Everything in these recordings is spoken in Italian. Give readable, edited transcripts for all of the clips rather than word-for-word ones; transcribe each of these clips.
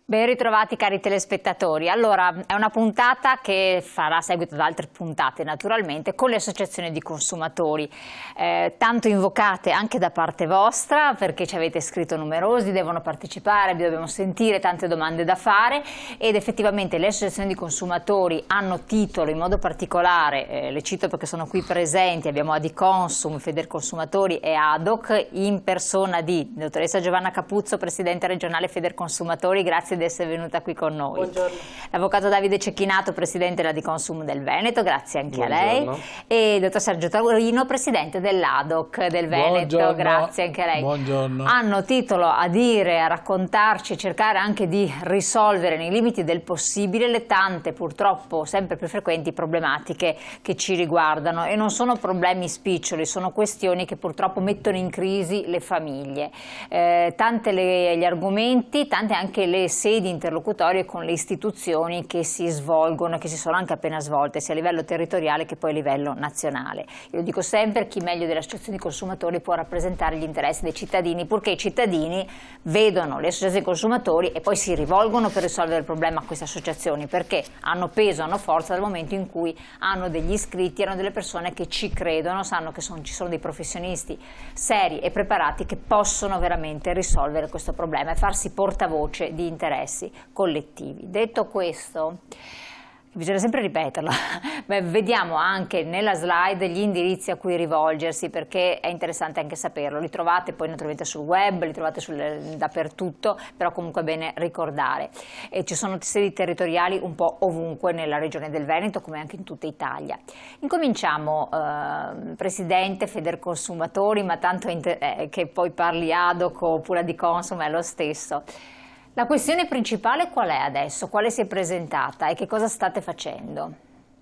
Ben ritrovati cari telespettatori. Allora, è una puntata che farà seguito ad altre puntate naturalmente con le associazioni di consumatori, tanto invocate anche da parte vostra perché ci avete scritto numerosi, devono partecipare, vi dobbiamo sentire, tante domande da fare ed effettivamente le associazioni di consumatori hanno titolo, in modo particolare, le cito perché sono qui presenti, abbiamo Adiconsum, Federconsumatori e ADOC in persona di dottoressa Giovanna Capuzzo, Presidente regionale Federconsumatori, grazie di essere venuta qui con noi. Buongiorno. L'avvocato Davide Cecchinato, Presidente dell'Adiconsum del Veneto, grazie anche Buongiorno. a lei. E il dottor Sergio Taurino, Presidente dell'ADOC del Veneto, Buongiorno. Grazie anche a lei. Buongiorno. Hanno titolo a dire, a raccontarci, cercare anche di risolvere nei limiti del possibile le tante, purtroppo sempre più frequenti, problematiche che ci riguardano e non sono problemi spiccioli, sono questioni che purtroppo mettono in crisi le famiglie. Tante gli argomenti, tante anche le sedi interlocutorie con le istituzioni che si svolgono, che si sono anche appena svolte, sia a livello territoriale che poi a livello nazionale. Io dico sempre, chi meglio delle associazioni di consumatori può rappresentare gli interessi dei cittadini, purché i cittadini vedono le associazioni di consumatori e poi si rivolgono per risolvere il problema a queste associazioni, perché hanno peso, hanno forza dal momento in cui hanno degli iscritti, hanno delle persone che ci credono, sanno che ci sono dei professionisti seri e preparati che possono veramente risolvere questo problema e farsi portavoce di interessi collettivi. Detto questo, bisogna sempre ripeterlo, vediamo anche nella slide gli indirizzi a cui rivolgersi perché è interessante anche saperlo, li trovate poi naturalmente sul web, li trovate dappertutto, però comunque è bene ricordare. Ci sono sedi territoriali un po' ovunque nella regione del Veneto come anche in tutta Italia. Incominciamo, Presidente Federconsumatori, ma tanto che poi parli ADOC oppure Adiconsum è lo stesso. La questione principale qual è adesso? Quale si è presentata e che cosa state facendo?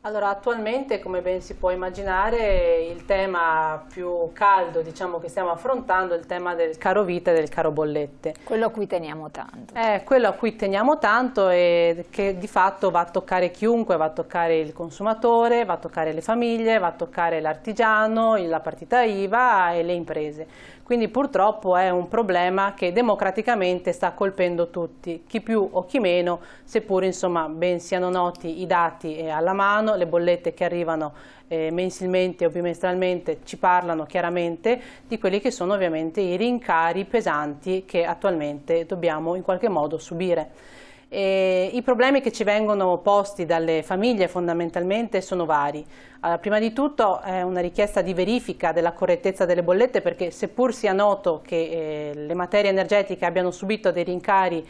Allora, attualmente, come ben si può immaginare, il tema più caldo, diciamo, che stiamo affrontando è il tema del caro vita e del caro bollette. Quello a cui teniamo tanto. Quello a cui teniamo tanto e che di fatto va a toccare chiunque, va a toccare il consumatore, va a toccare le famiglie, va a toccare l'artigiano, la partita IVA e le imprese. Quindi purtroppo è un problema che democraticamente sta colpendo tutti, chi più o chi meno, seppur insomma ben siano noti i dati alla mano, le bollette che arrivano mensilmente o bimestralmente ci parlano chiaramente di quelli che sono ovviamente i rincari pesanti che attualmente dobbiamo in qualche modo subire. I problemi che ci vengono posti dalle famiglie fondamentalmente sono vari. Allora, prima di tutto è una richiesta di verifica della correttezza delle bollette perché seppur sia noto che le materie energetiche abbiano subito dei rincari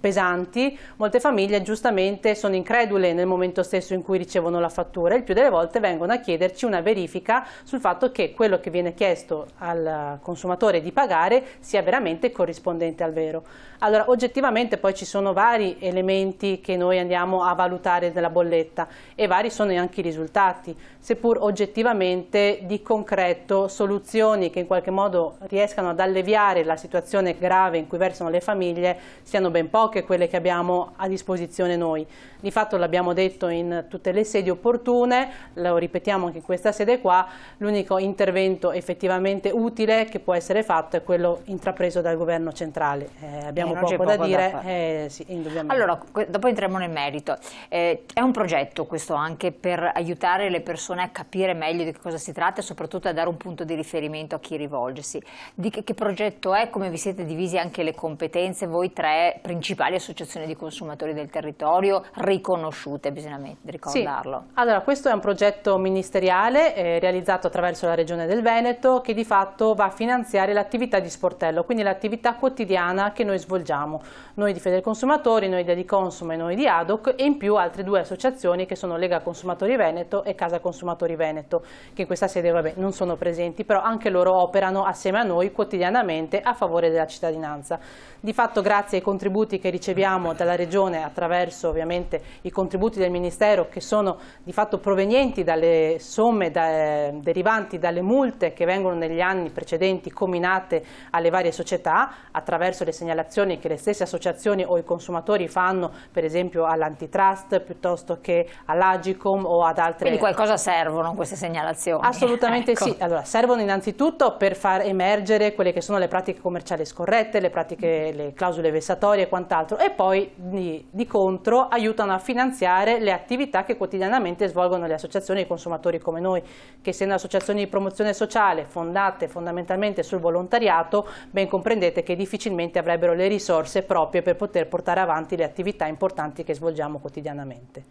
pesanti, molte famiglie giustamente sono incredule nel momento stesso in cui ricevono la fattura e il più delle volte vengono a chiederci una verifica sul fatto che quello che viene chiesto al consumatore di pagare sia veramente corrispondente al vero. Allora, oggettivamente poi ci sono vari elementi che noi andiamo a valutare nella bolletta e vari sono anche i risultati, seppur oggettivamente di concreto soluzioni che in qualche modo riescano ad alleviare la situazione grave in cui versano le famiglie siano ben poche quelle che abbiamo a disposizione noi. Di fatto l'abbiamo detto in tutte le sedi opportune, lo ripetiamo anche in questa sede qua, l'unico intervento effettivamente utile che può essere fatto è quello intrapreso dal governo centrale. Abbiamo poco da dire, sì, indubbiamente. Allora, dopo entriamo nel merito. È un progetto questo anche per aiutare le persone a capire meglio di che cosa si tratta e soprattutto a dare un punto di riferimento a chi rivolgersi. Di che progetto è? Come vi siete divisi anche le competenze, voi tre principali associazioni di consumatori del territorio riconosciute, bisogna ricordarlo. Sì. Allora, questo è un progetto ministeriale realizzato attraverso la Regione del Veneto che di fatto va a finanziare l'attività di sportello, quindi l'attività quotidiana che noi svolgiamo, noi di Federconsumatori, noi di Adiconsum e noi di ADOC e in più altre due associazioni che sono Lega Consumatori Veneto e Casa Consumatori Veneto, che in questa sede non sono presenti, però anche loro operano assieme a noi quotidianamente a favore della cittadinanza. Di fatto grazie ai contributi che riceviamo dalla Regione attraverso ovviamente i contributi del Ministero che sono di fatto provenienti dalle somme derivanti dalle multe che vengono negli anni precedenti comminate alle varie società attraverso le segnalazioni che le stesse associazioni o i consumatori fanno per esempio all'antitrust piuttosto che all'Agicom o ad altre. Quindi qualcosa servono queste segnalazioni? Assolutamente ecco. Sì, allora servono innanzitutto per far emergere quelle che sono le pratiche commerciali scorrette, le clausole vessatorie e quant'altro quant'altro, e poi di contro aiutano a finanziare le attività che quotidianamente svolgono le associazioni di consumatori come noi, che essendo associazioni di promozione sociale fondate fondamentalmente sul volontariato, ben comprendete che difficilmente avrebbero le risorse proprie per poter portare avanti le attività importanti che svolgiamo quotidianamente.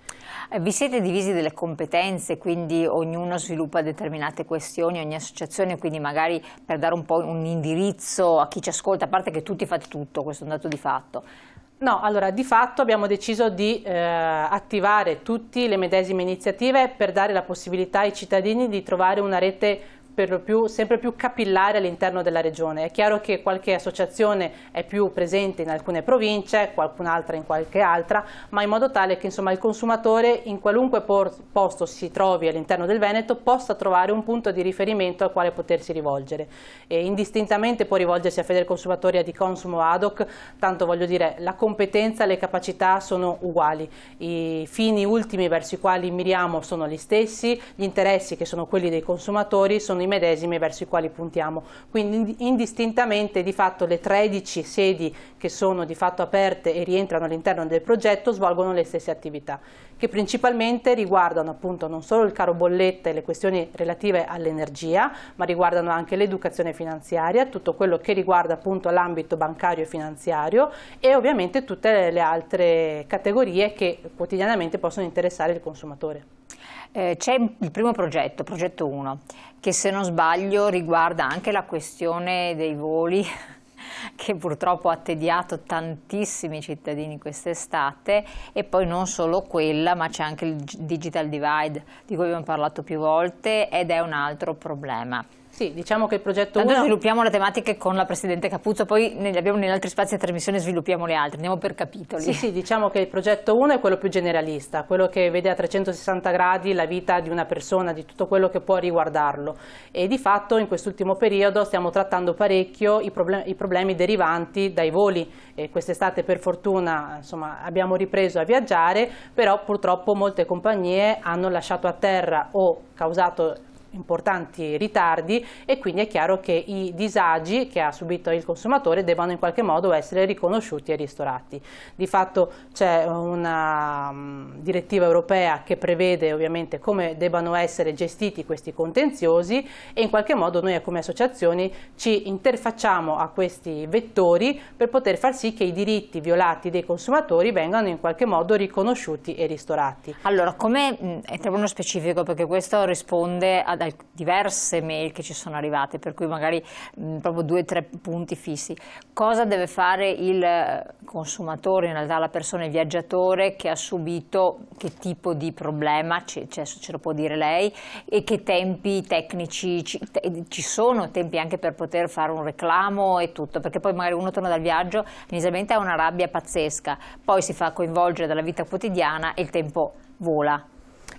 Vi siete divisi delle competenze, quindi ognuno sviluppa determinate questioni, ogni associazione, quindi magari per dare un po' un indirizzo a chi ci ascolta, a parte che tutti fate tutto, questo è un dato di fatto. No, allora di fatto abbiamo deciso di attivare tutte le medesime iniziative per dare la possibilità ai cittadini di trovare una rete per lo più, sempre più capillare all'interno della regione. È chiaro che qualche associazione è più presente in alcune province, qualcun'altra in qualche altra, ma in modo tale che insomma, il consumatore in qualunque posto si trovi all'interno del Veneto possa trovare un punto di riferimento al quale potersi rivolgere. E indistintamente può rivolgersi a Federconsumatori, a Diconsumo, ad hoc, tanto voglio dire, la competenza, le capacità sono uguali, i fini ultimi verso i quali miriamo sono gli stessi, gli interessi che sono quelli dei consumatori sono i medesimi verso i quali puntiamo, quindi indistintamente di fatto le 13 sedi che sono di fatto aperte e rientrano all'interno del progetto svolgono le stesse attività, che principalmente riguardano appunto non solo il caro bolletta e le questioni relative all'energia, ma riguardano anche l'educazione finanziaria, tutto quello che riguarda appunto l'ambito bancario e finanziario e ovviamente tutte le altre categorie che quotidianamente possono interessare il consumatore. C'è il primo progetto, progetto 1, che se non sbaglio riguarda anche la questione dei voli che purtroppo ha tediato tantissimi cittadini quest'estate, e poi non solo quella, ma c'è anche il digital divide di cui abbiamo parlato più volte ed è un altro problema. Sì, diciamo che il progetto 1... Tanto sviluppiamo le tematiche con la Presidente Capuzzo, poi abbiamo negli altri spazi di trasmissione, sviluppiamo le altre, andiamo per capitoli. Sì, diciamo che il progetto 1 è quello più generalista, quello che vede a 360 gradi la vita di una persona, di tutto quello che può riguardarlo, e di fatto in quest'ultimo periodo stiamo trattando parecchio i problemi derivanti dai voli. Quest'estate per fortuna insomma, abbiamo ripreso a viaggiare, però purtroppo molte compagnie hanno lasciato a terra o causato importanti ritardi, e quindi è chiaro che i disagi che ha subito il consumatore devono in qualche modo essere riconosciuti e ristorati. Di fatto c'è una direttiva europea che prevede ovviamente come debbano essere gestiti questi contenziosi, e in qualche modo noi come associazioni ci interfacciamo a questi vettori per poter far sì che i diritti violati dei consumatori vengano in qualche modo riconosciuti e ristorati. Allora, come entriamo nello specifico, perché questo risponde ad diverse mail che ci sono arrivate, per cui magari proprio 2 o 3 punti fissi. Cosa deve fare il consumatore, in realtà la persona, il viaggiatore che ha subito che tipo di problema, ce lo può dire lei, e che tempi tecnici ci sono, tempi anche per poter fare un reclamo e tutto, perché poi magari uno torna dal viaggio, inizialmente ha una rabbia pazzesca, poi si fa coinvolgere dalla vita quotidiana e il tempo vola.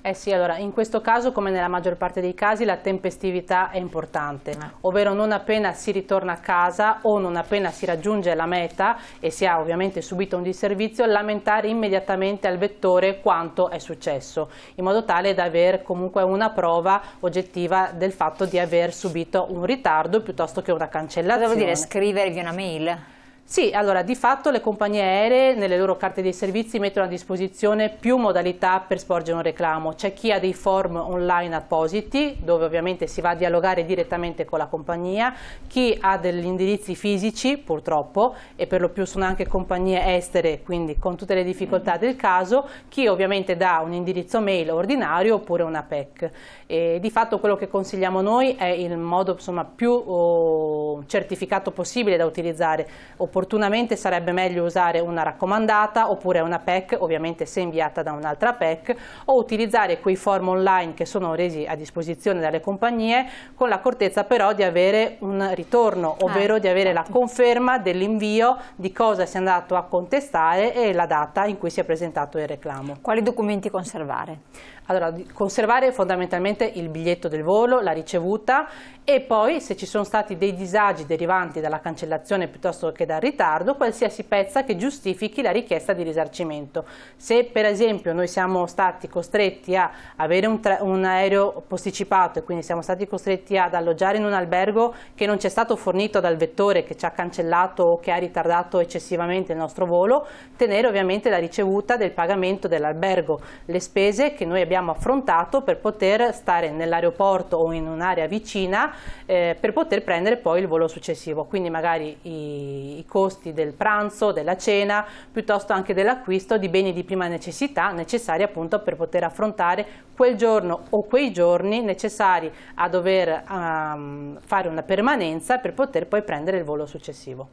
Eh sì, allora in questo caso come nella maggior parte dei casi la tempestività è importante, ovvero non appena si ritorna a casa o non appena si raggiunge la meta e si ha ovviamente subito un disservizio, lamentare immediatamente al vettore quanto è successo, in modo tale da avere comunque una prova oggettiva del fatto di aver subito un ritardo piuttosto che una cancellazione. Cosa vuol dire scrivervi una mail? Sì, allora di fatto le compagnie aeree nelle loro carte dei servizi mettono a disposizione più modalità per sporgere un reclamo. C'è chi ha dei form online appositi dove ovviamente si va a dialogare direttamente con la compagnia, chi ha degli indirizzi fisici purtroppo, e per lo più sono anche compagnie estere, quindi con tutte le difficoltà del caso, chi ovviamente dà un indirizzo mail ordinario oppure una PEC. E di fatto quello che consigliamo noi è il modo insomma, più certificato possibile da utilizzare. Opportunamente sarebbe meglio usare una raccomandata oppure una PEC, ovviamente se inviata da un'altra PEC, o utilizzare quei form online che sono resi a disposizione dalle compagnie, con l'accortezza però di avere un ritorno, ovvero di avere la conferma dell'invio, di cosa si è andato a contestare e la data in cui si è presentato il reclamo. Quali documenti conservare? Allora, conservare fondamentalmente il biglietto del volo, la ricevuta, e poi se ci sono stati dei disagi derivanti dalla cancellazione piuttosto che dal ritardo, qualsiasi pezza che giustifichi la richiesta di risarcimento. Se per esempio noi siamo stati costretti a avere un aereo posticipato e quindi siamo stati costretti ad alloggiare in un albergo che non ci è stato fornito dal vettore, che ci ha cancellato o che ha ritardato eccessivamente il nostro volo, tenere ovviamente la ricevuta del pagamento dell'albergo, le spese che noi abbiamo affrontato per poter stare nell'aeroporto o in un'area vicina per poter prendere poi il volo successivo, quindi magari i costi del pranzo, della cena, piuttosto anche dell'acquisto di beni di prima necessità necessari appunto per poter affrontare quel giorno o quei giorni necessari a dover fare una permanenza per poter poi prendere il volo successivo.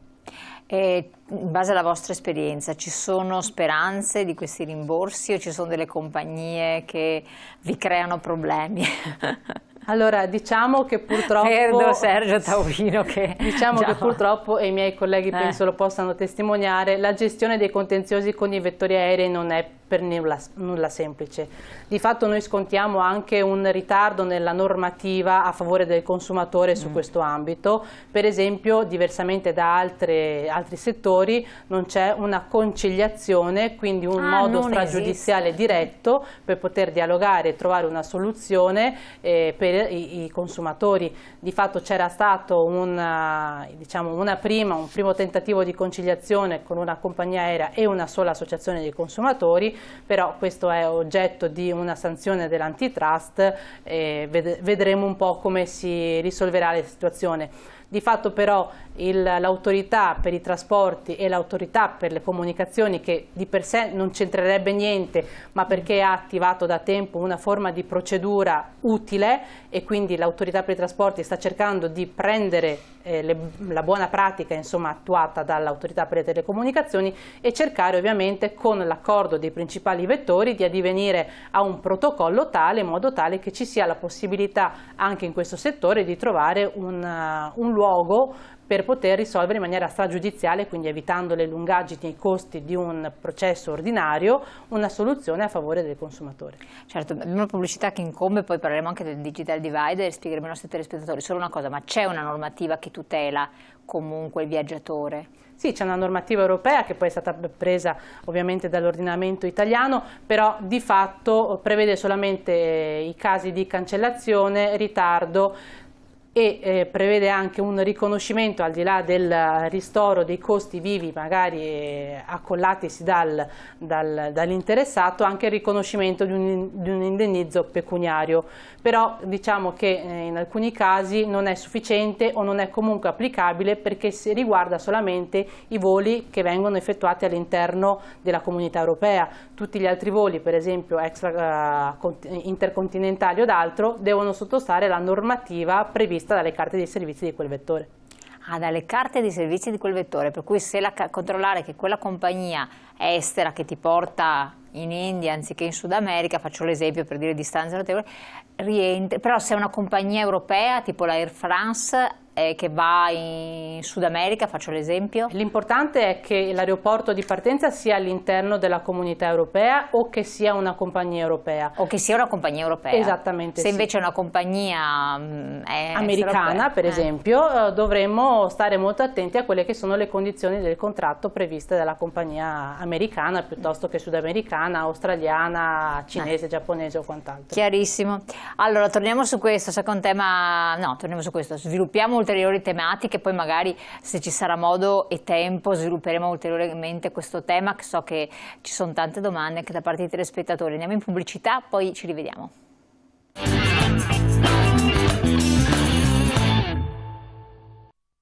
E in base alla vostra esperienza, ci sono speranze di questi rimborsi o ci sono delle compagnie che vi creano problemi? Allora, diciamo che purtroppo Vedo Sergio Taurino che che purtroppo, e i miei colleghi penso lo possano testimoniare, la gestione dei contenziosi con i vettori aerei non è per nulla semplice. Di fatto noi scontiamo anche un ritardo nella normativa a favore del consumatore su questo ambito. Per esempio, diversamente da altri settori, non c'è una conciliazione, quindi un modo stragiudiziale diretto per poter dialogare e trovare una soluzione per i consumatori. Di fatto c'era stato un primo tentativo di conciliazione con una compagnia aerea e una sola associazione dei consumatori, però questo è oggetto di una sanzione dell'antitrust e vedremo un po' come si risolverà la situazione. Di fatto però l'autorità per i trasporti e l'autorità per le comunicazioni, che di per sé non c'entrerebbe niente, ma perché ha attivato da tempo una forma di procedura utile, e quindi l'autorità per i trasporti sta cercando di prendere la buona pratica attuata dall'autorità per le telecomunicazioni e cercare ovviamente con l'accordo dei principali vettori di addivenire a un protocollo tale, in modo tale che ci sia la possibilità anche in questo settore di trovare un luogo per poter risolvere in maniera stragiudiziale, quindi evitando le lungaggini e i costi di un processo ordinario, una soluzione a favore del consumatore. Certo, abbiamo una pubblicità che incombe, poi parleremo anche del digital divide e spiegheremo ai nostri telespettatori solo una cosa: ma c'è una normativa che tutela comunque il viaggiatore? Sì, c'è una normativa europea che poi è stata presa ovviamente dall'ordinamento italiano, però di fatto prevede solamente i casi di cancellazione, ritardo, e prevede anche un riconoscimento, al di là del ristoro dei costi vivi magari accollatisi dall'interessato, anche il riconoscimento di un indennizzo pecuniario. Però diciamo che in alcuni casi non è sufficiente o non è comunque applicabile, perché si riguarda solamente i voli che vengono effettuati all'interno della comunità europea. Tutti gli altri voli, per esempio intercontinentali o d'altro, devono sottostare alla normativa prevista dalle carte di servizi di quel vettore. Dalle carte di servizi di quel vettore, per cui se controllare che quella compagnia estera che ti porta in India anziché in Sud America, faccio l'esempio per dire distanze notevoli, rientra, però se è una compagnia europea tipo la Air France che va in Sud America, faccio l'esempio. L'importante è che l'aeroporto di partenza sia all'interno della comunità europea o che sia una compagnia europea. O che sia una compagnia europea. Esattamente. Se invece è una compagnia americana, per esempio, dovremmo stare molto attenti a quelle che sono le condizioni del contratto previste dalla compagnia americana piuttosto che sudamericana, australiana, cinese, giapponese o quant'altro. Chiarissimo. Allora, torniamo su questo, secondo tema, no, torniamo su questo, sviluppiamo ulteriori tematiche, poi magari se ci sarà modo e tempo svilupperemo ulteriormente questo tema, che so che ci sono tante domande anche da parte dei telespettatori. Andiamo in pubblicità, poi ci rivediamo.